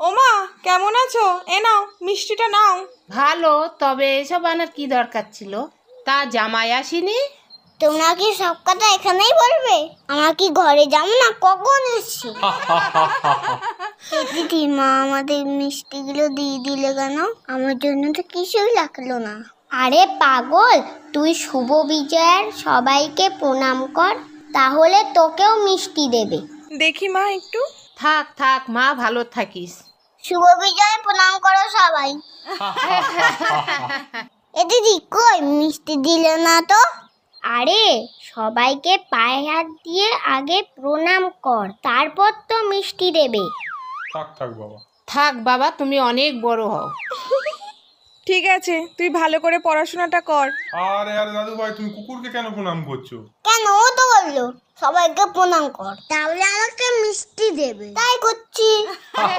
ওমা, কেমন আছো? এ নাও, মিষ্টিটা নাও। ভালো, তবে এসব আনার কি দরকার ছিল? তা জামাই আসেনি? তোমরা কি সব কথা এখানেই বলবে? আমরা কি ঘরে যাবো না? কখন এসছো? দিদি, মা আমাদের মিষ্টিগুলো দিয়ে দিলে কেন? আমার জন্য তো কিছুই লাগলো না। আরে পাগল, তুই শুভ বিজয়ের সবাইকে প্রণাম কর, তাহলে তোকেও মিষ্টি দেবে। দেখি মা একটু। থাক থাক মা, ভালো থাকিস। শুভ বিজয় প্রণাম করো সবাই। এ দিদি, কই মিষ্টি দিলে না তো? আরে সবাইকে পায়ে হাত দিয়ে আগে প্রণাম কর, তারপর তো মিষ্টি দেবে। থাক থাক বাবা। থাক বাবা, তুমি অনেক বড় হও। ঠিক আছে, তুই ভালো করে পড়াশোনাটা কর। আরে আরে দাদু ভাই, তুমি কুকুরকে কেন প্রণাম করছো? কেন, ও তো বললো সবাইকে প্রণাম কর, তাহলে আমাকে মিষ্টি দেবে, তাই করছি।